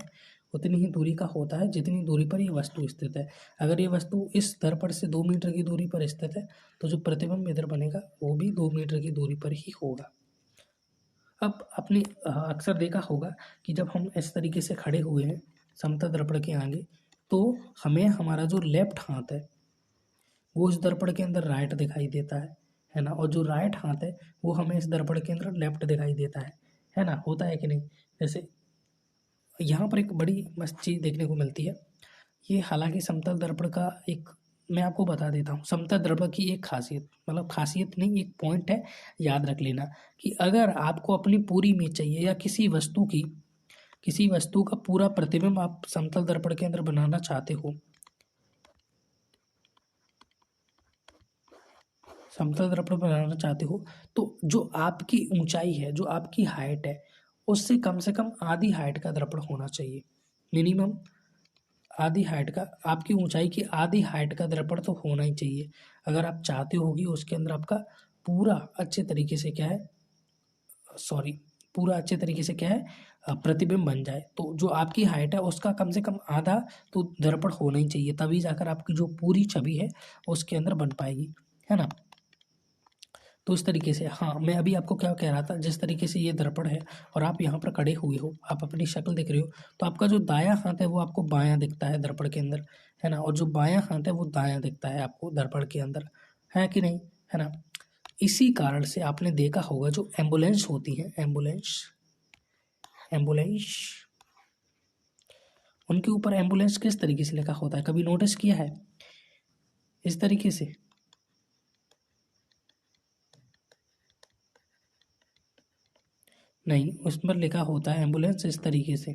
[SPEAKER 1] उतनी ही दूरी का होता है जितनी दूरी पर ये वस्तु स्थित है। अगर ये वस्तु इस दर्पण से 2 मीटर की दूरी पर स्थित है तो जो प्रतिबिंब इधर बनेगा वो भी 2 मीटर की दूरी पर ही होगा। अब आपने अक्सर देखा होगा कि जब हम इस तरीके से खड़े हुए हैं समतल दर्पण के आगे, तो हमें हमारा जो लेफ्ट हाथ है वो इस दर्पण के अंदर राइट दिखाई देता है ना, और जो राइट हाथ है वो हमें इस दर्पण के अंदर लेफ्ट दिखाई देता है ना, होता है कि नहीं। जैसे यहाँ पर एक बड़ी मस्त चीज़ देखने को मिलती है, ये हालांकि समतल दर्पण का एक, मैं आपको बता देता हूँ समतल दर्पण की एक खासियत, मतलब खासियत नहीं, एक पॉइंट है, याद रख लेना कि अगर आपको अपनी पूरी इमेज चाहिए या किसी वस्तु का पूरा प्रतिबिंब आप समतल दर्पण के अंदर बनाना चाहते हो, समतल दर्पण बनाना चाहते हो, तो जो आपकी ऊंचाई है, जो आपकी हाइट है, उससे कम से कम आधी हाइट का दर्पण होना चाहिए। मिनिमम आधी हाइट का, आपकी ऊंचाई की आधी हाइट का दर्पण तो होना ही चाहिए अगर आप चाहते हो कि उसके अंदर आपका पूरा अच्छे तरीके से क्या है, पूरा अच्छे तरीके से क्या है, प्रतिबिंब बन जाए। तो जो आपकी हाइट है उसका कम से कम आधा तो दर्पण होना ही चाहिए, तभी जाकर आपकी जो पूरी छवि है उसके अंदर बन पाएगी, है ना। तो इस तरीके से, हाँ, मैं अभी आपको क्या कह रहा था, जिस तरीके से ये दर्पण है और आप यहाँ पर खड़े हुए हो, आप अपनी शक्ल देख रहे हो, तो आपका जो दायां हाथ है वो आपको बायां दिखता है दर्पण के अंदर, है ना, और जो बायां हाथ है वो दायां दिखता है आपको दर्पण के अंदर, है कि नहीं, है ना। इसी कारण से आपने देखा होगा जो एम्बुलेंस होती है, एम्बुलेंस एम्बुलेंस उनके ऊपर एम्बुलेंस किस तरीके से लिखा होता है, कभी नोटिस किया है, इस तरीके से। नहीं, उस पर लिखा होता है एम्बुलेंस इस तरीके से।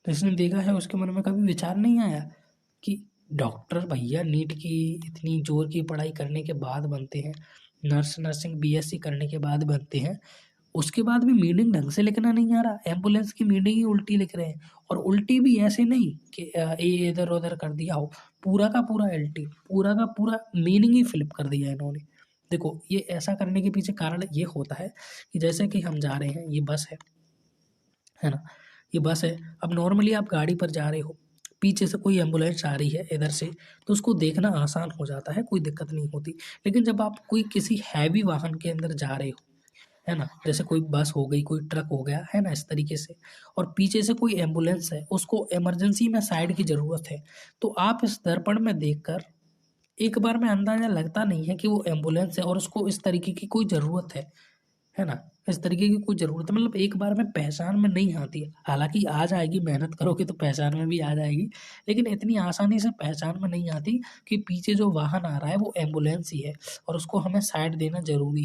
[SPEAKER 1] तो इसने देखा है, उसके मन में कभी विचार नहीं आया कि डॉक्टर भैया नीट की इतनी जोर की पढ़ाई करने के बाद बनते हैं, नर्सिंग बीएससी करने के बाद बनते हैं, उसके बाद भी मीनिंग ढंग से लिखना नहीं आ रहा, एम्बुलेंस की मीनिंग ही उल्टी लिख रहे हैं, और उल्टी भी ऐसे नहीं कि ए इधर उधर कर दिया हो, पूरा का पूरा एल्टी, पूरा का पूरा मीनिंग ही फ्लिप कर दिया इन्होंने। देखो, ये ऐसा करने के पीछे कारण ये होता है कि जैसे कि हम जा रहे हैं, ये बस है ना, ये बस है। अब नॉर्मली आप गाड़ी पर जा रहे हो, पीछे से कोई एम्बुलेंस आ रही है इधर से, तो उसको देखना आसान हो जाता है, कोई दिक्कत नहीं होती। लेकिन जब आप कोई किसी हैवी वाहन के अंदर जा रहे हो, है ना, जैसे कोई बस हो गई, कोई ट्रक हो गया, है ना, इस तरीके से, और पीछे से कोई एम्बुलेंस है, उसको इमरजेंसी में साइड की ज़रूरत है, तो आप इस दर्पण में देखकर एक बार में अंदाज़ा लगता नहीं है कि वो एम्बुलेंस है और उसको इस तरीके की कोई ज़रूरत है है ना। इस तरीके की कोई ज़रूरत है, मतलब एक बार में पहचान में नहीं आती है। हालाँकि आ जाएगी, मेहनत करोगे तो पहचान में भी आ जाएगी, लेकिन इतनी आसानी से पहचान में नहीं आती कि पीछे जो वाहन आ रहा है वो एम्बुलेंस ही है और उसको हमें साइड देना ज़रूरी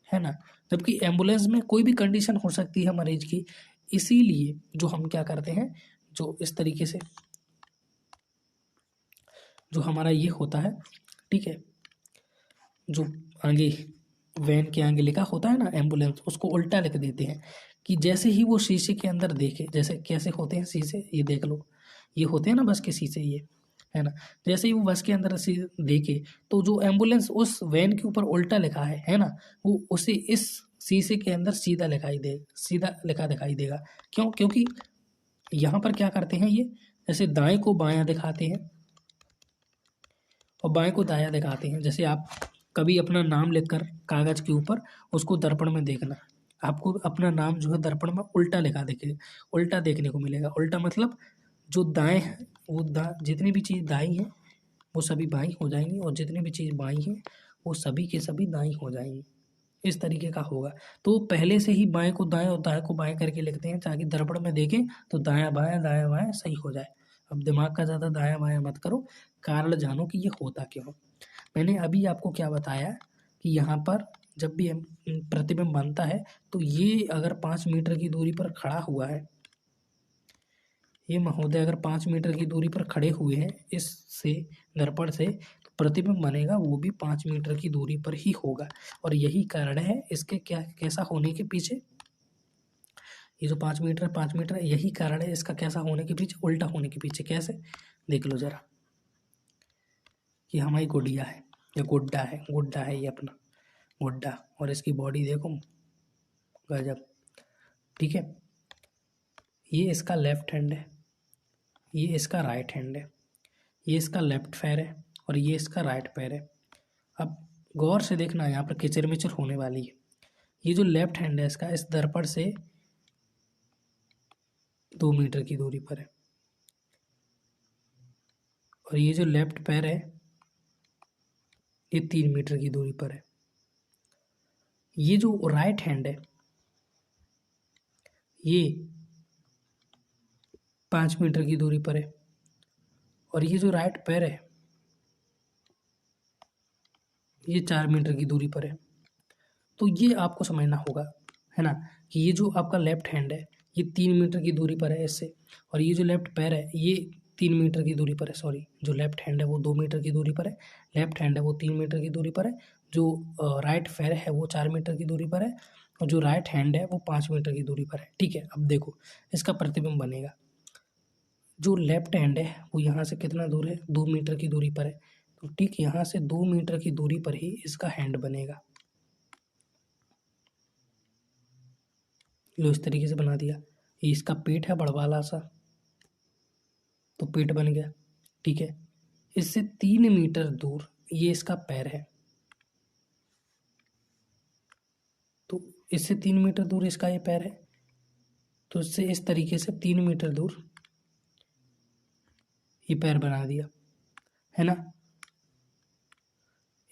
[SPEAKER 1] है ना। जबकि एम्बुलेंस में कोई भी कंडीशन हो सकती है मरीज की, इसीलिए जो हम क्या करते हैं, जो इस तरीके से जो हमारा ये होता है, ठीक है, जो आगे वैन के आगे लिखा होता है ना एम्बुलेंस, उसको उल्टा लिख देते हैं कि जैसे ही वो शीशे के अंदर देखे, जैसे कैसे होते हैं शीशे, ये देख लो, ये होते हैं ना बस के शीशे, ये है ना। जैसे ही वो बस के अंदर से देखे तो जो एम्बुलेंस उस वैन के ऊपर उल्टा लिखा है ना, वो उसे इस शीशे के अंदर सीधा लिखा दिखाई देगा। क्यों? क्योंकि यहाँ पर क्या करते हैं ये, जैसे दाएं को बायां दिखाते हैं और बाएं को दायां दिखाते हैं। जैसे आप कभी अपना नाम लिखकर कागज के ऊपर उसको दर्पण में देखना, आपको अपना नाम जो है दर्पण में उल्टा देखने को मिलेगा। उल्टा मतलब जो दाएं है वो जितनी भी चीज़ दाई है वो सभी बाईं हो जाएंगी और जितनी भी चीज़ बाईं है वो सभी के सभी दाईं हो जाएंगी। इस तरीके का होगा। तो पहले से ही बाएं को दाएं और दाएं को बाएं करके लिखते हैं ताकि दर्पण में देखें तो दायां बायां सही हो जाए। अब दिमाग का ज़्यादा दायां बायां मत करो, कारण जानो कि ये होता क्यों। मैंने अभी आपको क्या बताया कि यहाँ पर जब भी प्रतिबिंब बनता है तो ये अगर 5 मीटर की दूरी पर खड़ा हुआ है, ये महोदय अगर 5 मीटर की दूरी पर खड़े हुए हैं इससे दर्पण से, तो प्रतिबिंब बनेगा वो भी 5 मीटर की दूरी पर ही होगा। और यही कारण है इसके क्या कैसा होने के पीछे, ये जो 5 मीटर है यही कारण है इसका कैसा होने के पीछे, उल्टा होने के पीछे। कैसे? देख लो जरा, ये हमारी गुड़िया है, ये गुड्डा है ये अपना गुड्डा, और इसकी बॉडी देखो गजब, ठीक है। ये इसका लेफ्ट हैंड है, ये इसका राइट हैंड है, ये इसका लेफ्ट पैर है और ये इसका राइट पैर है। अब गौर से देखना, यहाँ पर किचर मिचर होने वाली है। ये जो लेफ्ट हैंड है इसका इस दर्पण से 2 मीटर की दूरी पर है और ये जो लेफ्ट पैर है ये 3 मीटर की दूरी पर है। ये जो राइट हैंड है ये 5 मीटर की दूरी पर है और ये जो राइट पैर है ये 4 मीटर की दूरी पर है। तो ये आपको समझना होगा, है ना, कि ये जो आपका लेफ्ट हैंड है ये 3 मीटर की दूरी पर है इससे, और ये जो लेफ्ट पैर है ये 3 मीटर की दूरी पर है। सॉरी, जो लेफ्ट हैंड है वो 2 मीटर की दूरी पर है, लेफ्ट हैंड है वो 3 मीटर की दूरी पर है, जो राइट पैर है वो 4 मीटर की दूरी पर है और जो राइट हैंड है वो 5 मीटर की दूरी पर है। ठीक है, अब देखो इसका प्रतिबिंब बनेगा। जो लेफ्ट हैंड है वो यहाँ से कितना दूर है, 2 मीटर की दूरी पर है, तो ठीक यहाँ से 2 मीटर की दूरी पर ही इसका हैंड बनेगा। लो इस तरीके से बना दिया। ये इसका पेट है बड़वाला सा, तो पेट बन गया, ठीक है। इससे 3 मीटर दूर ये इसका पैर है, तो इससे 3 मीटर दूर इसका ये पैर है, तो इससे इस तरीके से 3 मीटर दूर ये पैर बना दिया, है ना।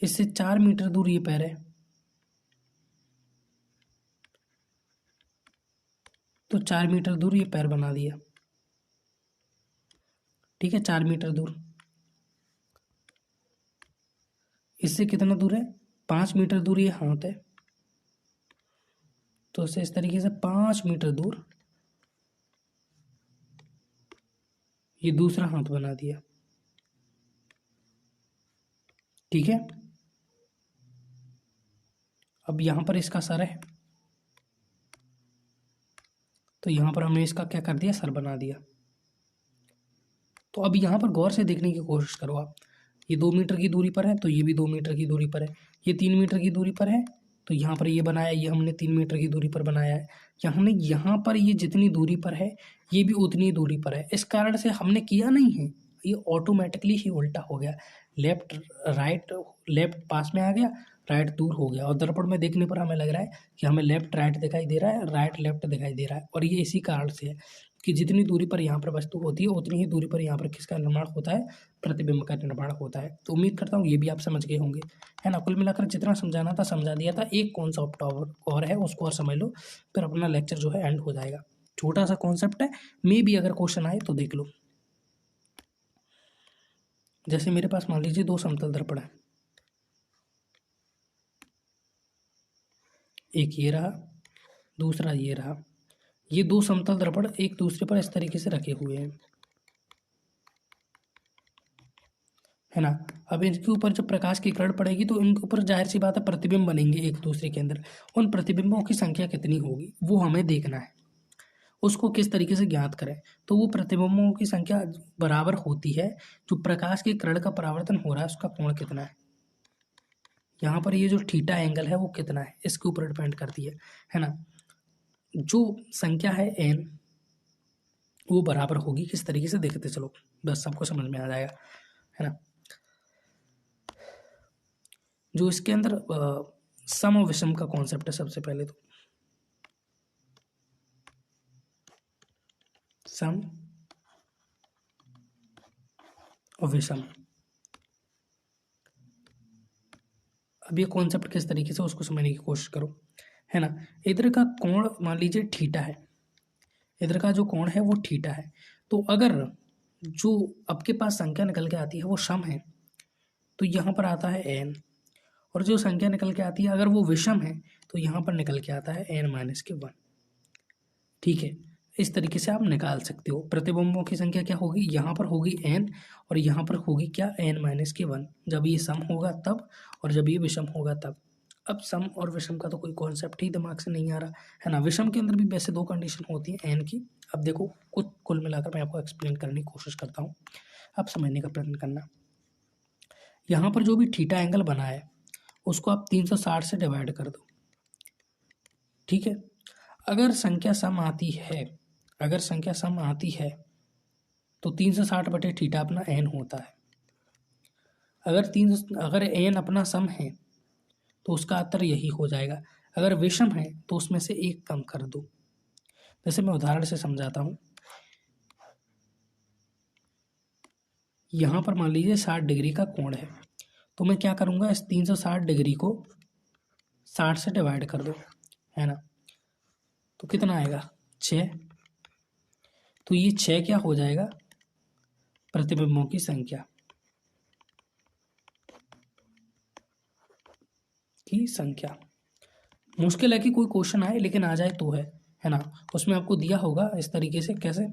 [SPEAKER 1] इससे 4 मीटर दूर ये पैर है, तो 4 मीटर दूर ये पैर बना दिया, ठीक है, 4 मीटर दूर। इससे कितना दूर है, 5 मीटर दूर ये हाथ है, तो इससे इस तरीके से 5 मीटर दूर ये दूसरा हाथ बना दिया, ठीक है। अब यहाँ पर इसका सर है, तो यहाँ पर हमने इसका क्या कर दिया, सर बना दिया। तो अब यहाँ पर गौर से देखने की कोशिश करो आप, ये 2 मीटर की दूरी पर है तो ये भी 2 मीटर की दूरी पर है, ये 3 मीटर की दूरी पर है तो यहाँ पर ये बनाया, ये हमने 3 मीटर की दूरी पर बनाया है। हमने यहाँ पर ये जितनी दूरी पर है ये भी उतनी दूरी पर है, इस कारण से हमने किया नहीं है, ये ऑटोमेटिकली ही उल्टा हो गया। लेफ्ट राइट, लेफ्ट पास में आ गया, राइट दूर हो गया और दर्पण में देखने पर हमें लग रहा है कि हमें लेफ्ट राइट दिखाई दे रहा है, राइट लेफ्ट दिखाई दे रहा है। और ये इसी कारण से है कि जितनी दूरी पर यहाँ पर वस्तु होती है उतनी ही दूरी पर यहाँ पर किसका निर्माण होता है, प्रतिबिंब का निर्माण होता है। तो उम्मीद करता हूँ ये भी आप समझ गए होंगे, है ना। कुल मिलाकर जितना समझाना था समझा दिया था। एक कॉन्सेप्ट और है, उसको और समझ लो, फिर अपना लेक्चर जो है एंड हो जाएगा। छोटा सा कॉन्सेप्ट है, मे भी अगर क्वेश्चन आए तो देख लो। जैसे मेरे पास मान लीजिए दो समतल दर्पण है, एक ये रहा, दूसरा ये रहा। ये दो समतल दर्पण एक दूसरे पर इस तरीके से रखे हुए हैं, है ना। अब इनके ऊपर जब प्रकाश की किरण पड़ेगी तो इनके ऊपर जाहिर सी बात है प्रतिबिंब बनेंगे एक दूसरे के अंदर। उन प्रतिबिंबों की संख्या कितनी होगी वो हमें देखना है, उसको किस तरीके से ज्ञात करें। तो वो प्रतिबिंबों की संख्या बराबर होती है जो प्रकाश की किरण का परावर्तन हो रहा है उसका कोण कितना है। यहाँ पर ये जो थीटा एंगल है वो कितना है इसके ऊपर डिपेंड करती है ना। जो संख्या है n वो बराबर होगी किस तरीके से, देखते चलो, बस सबको समझ में आ जाएगा, है ना। जो इसके अंदर सम और विषम का कॉन्सेप्ट है, सबसे पहले तो सम और विषम। अब ये कॉन्सेप्ट किस तरीके से उसको समझने की कोशिश करो, है ना। इधर का कोण मान लीजिए थीटा है, इधर का जो कोण है वो थीटा है। तो अगर जो आपके पास संख्या निकल के आती है वो सम है तो यहाँ पर आता है n, और जो संख्या निकल के आती है अगर वो विषम है तो यहाँ पर निकल के आता है n-1। ठीक है, इस तरीके से आप निकाल सकते हो। प्रतिबिंबों की संख्या क्या होगी, यहाँ पर होगी n और यहाँ पर होगी क्या, n-1। जब ये सम होगा तब, और जब ये विषम होगा तब। अब सम और विषम का तो कोई कॉन्सेप्ट ही दिमाग से नहीं आ रहा, है ना। विषम के अंदर भी वैसे दो कंडीशन होती है n की। अब देखो कुल मिलाकर मैं आपको एक्सप्लेन करने की कोशिश करता हूँ, आप समझने का प्रयत्न करना। यहाँ पर जो भी थीटा एंगल बना है उसको आप 360 से डिवाइड कर दो, ठीक है। अगर संख्या सम आती है, अगर संख्या सम आती है तो 360 बटे थीटा अपना n होता है। अगर n अपना सम है तो उसका उत्तर यही हो जाएगा। अगर विषम है तो उसमें से एक कम कर दो। जैसे मैं उदाहरण से समझाता हूँ, यहाँ पर मान लीजिए 60 डिग्री का कोण है, तो मैं क्या करूँगा, इस 360 डिग्री को 60 से डिवाइड कर दो, है ना। तो कितना आएगा, 6। तो ये 6 क्या हो जाएगा, प्रतिबिंबों की संख्या मुश्किल है कि कोई क्वेश्चन आए, लेकिन आ जाए तो है ना। उसमें आपको दिया होगा इस तरीके से, कैसे,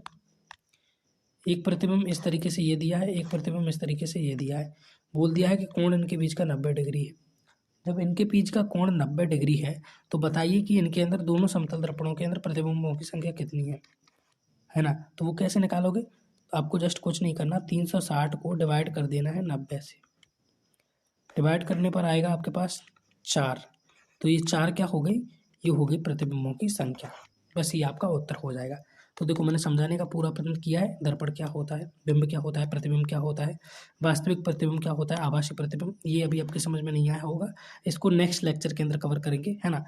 [SPEAKER 1] एक प्रतिबिंब इस तरीके से ये दिया है, एक प्रतिबिंब इस तरीके से ये दिया है। बोल दिया है कि कोण इनके बीच का 90 डिग्री है। जब इनके बीच का कोण 90 डिग्री है तो बताइए कि इनके अंदर, दोनों समतल दर्पणों के अंदर प्रतिबिंबों की संख्या कितनी है ना। तो वो कैसे निकालोगे, तो आपको जस्ट कुछ नहीं करना, 360 को डिवाइड कर देना है 90 से। डिवाइड करने पर आएगा आपके पास 4। तो ये 4 क्या हो गई, ये हो गई प्रतिबिंबों की संख्या। बस ये आपका उत्तर हो जाएगा। तो देखो मैंने समझाने का पूरा प्रयत्न किया है। दर्पण क्या होता है, बिंब क्या होता है, प्रतिबिंब क्या होता है, वास्तविक प्रतिबिंब क्या होता है, आभासी प्रतिबिंब, ये अभी आपके समझ में नहीं आया होगा, इसको नेक्स्ट लेक्चर के अंदर कवर करेंगे, है ना।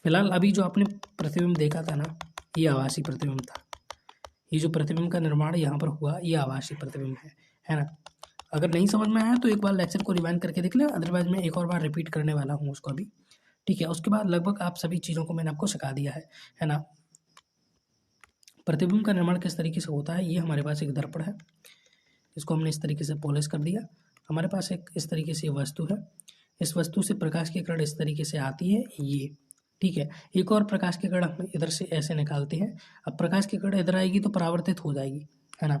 [SPEAKER 1] फिलहाल अभी जो आपने प्रतिबिंब देखा था ना, ये आभासी प्रतिबिंब था। ये जो प्रतिबिंब का निर्माण यहाँ पर हुआ ये आभासी प्रतिबिंब है ना। अगर नहीं समझ में आया तो एक बार लेक्चर को रिवाइंड करके देख लें, अदरवाइज मैं एक और बार रिपीट करने वाला हूँ उसको अभी, ठीक है। उसके बाद लगभग आप सभी चीज़ों को मैंने आपको सिखा दिया है ना। प्रतिबिंब का निर्माण किस तरीके से होता है, ये हमारे पास एक दर्पण है, इसको हमने इस तरीके से पॉलिश कर दिया। हमारे पास एक इस तरीके से वस्तु है, इस वस्तु से प्रकाश की किरण इस तरीके से आती है, ये ठीक है। एक और प्रकाश की किरण हम इधर से ऐसे निकालते हैं। अब प्रकाश की किरण इधर आएगी तो परावर्तित हो जाएगी, है ना।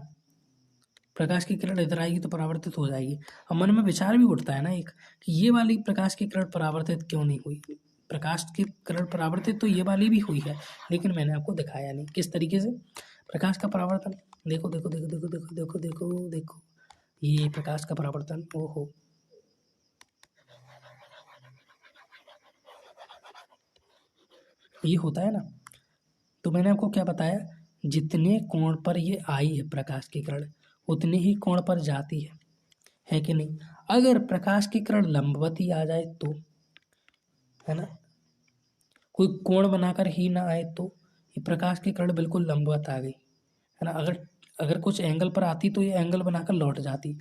[SPEAKER 1] प्रकाश की किरण इधर आएगी तो परावर्तित हो जाएगी। अब मन में विचार भी उठता है ना एक, कि ये वाली प्रकाश की किरण परावर्तित क्यों नहीं हुई। प्रकाश की किरण परावर्तित तो ये वाली भी हुई है, लेकिन मैंने आपको दिखाया नहीं किस तरीके से प्रकाश का परावर्तन। देखो देखो देखो देखो देखो देखो देखो देखो, ये प्रकाश का परावर्तन, ओहो, ये होता है ना। तो मैंने आपको क्या बताया, जितने कोण पर ये आई है प्रकाश की किरण उतने ही कोण पर जाती है कि नहीं। अगर प्रकाश की किरण लंबवती आ जाए तो है ना। कोई कोण बनाकर ही ना आए तो ये प्रकाश की किरण बिल्कुल लंबवत आ गई, है ना। अगर अगर कुछ एंगल पर आती तो ये एंगल बनाकर लौट जाती,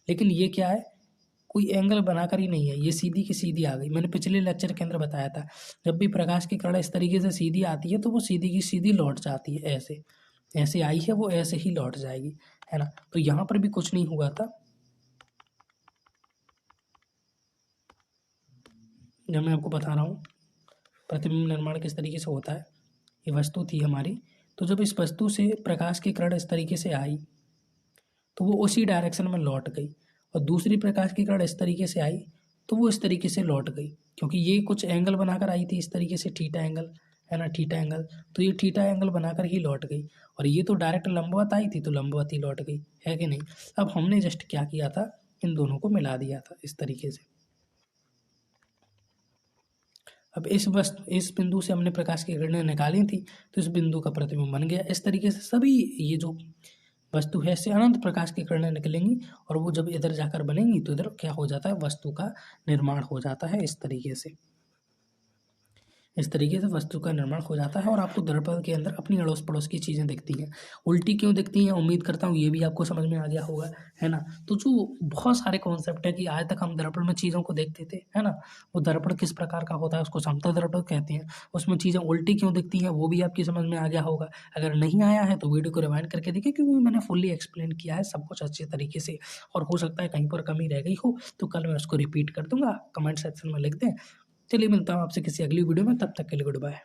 [SPEAKER 1] लेकिन ये क्या है, कोई एंगल बनाकर ही नहीं है, ये सीधी की सीधी आ गई। मैंने पिछले लेक्चर के अंदर बताया था, जब भी प्रकाश की किरण इस तरीके से सीधी आती है तो वो सीधी की सीधी लौट जाती है, ऐसे ऐसे आई है वो ऐसे ही लौट जाएगी, है ना। तो यहाँ पर भी कुछ नहीं हुआ था। जब मैं आपको बता रहा हूँ प्रतिबिंब निर्माण किस तरीके से होता है, ये वस्तु थी हमारी, तो जब इस वस्तु से प्रकाश की किरण इस तरीके से आई तो वो उसी डायरेक्शन में लौट गई, और दूसरी प्रकाश की किरण इस तरीके से आई तो वो इस तरीके से लौट गई, क्योंकि ये कुछ एंगल बनाकर आई थी इस तरीके से, थीटा एंगल, है ना, थीटा एंगल, तो ये थीटा एंगल बनाकर ही लौट गई। और ये तो डायरेक्ट लंबवत आई थी तो लंबवत ही लौट गई, है कि नहीं। अब हमने जस्ट क्या किया था, इन दोनों को मिला दिया था इस तरीके से। अब इस बिंदु से हमने प्रकाश की किरणें निकाली थी, तो इस बिंदु का प्रतिबिंब बन गया। इस तरीके से सभी ये जो वस्तु है इससे अनंत प्रकाश की किरणें निकलेंगी, और वो जब इधर जाकर बनेंगी तो इधर क्या हो जाता है, वस्तु का निर्माण हो जाता है इस तरीके से। इस तरीके से वस्तु का निर्माण हो जाता है और आपको दर्पण के अंदर अपनी अड़ोस पड़ोस की चीज़ें दिखती हैं। उल्टी क्यों दिखती हैं, उम्मीद करता हूँ ये भी आपको समझ में आ गया होगा, है ना। तो जो बहुत सारे कॉन्सेप्ट है कि आज तक हम दर्पण में चीज़ों को देखते थे, है ना, वो दर्पण किस प्रकार का होता है उसको समतल दर्पण कहते हैं, उसमें चीज़ें उल्टी क्यों दिखती हैं वो भी आपकी समझ में आ गया होगा। अगर नहीं आया है तो वीडियो को रिवाइंड करके देखिए, क्योंकि मैंने फुल्ली एक्सप्लेन किया है सब कुछ अच्छे तरीके से, और हो सकता है कहीं पर कमी रह गई हो तो कल मैं उसको रिपीट कर दूंगा, कमेंट सेक्शन में लिख दें। चलिए मिलता हूँ आपसे किसी अगली वीडियो में, तब तक के लिए गुड बाय।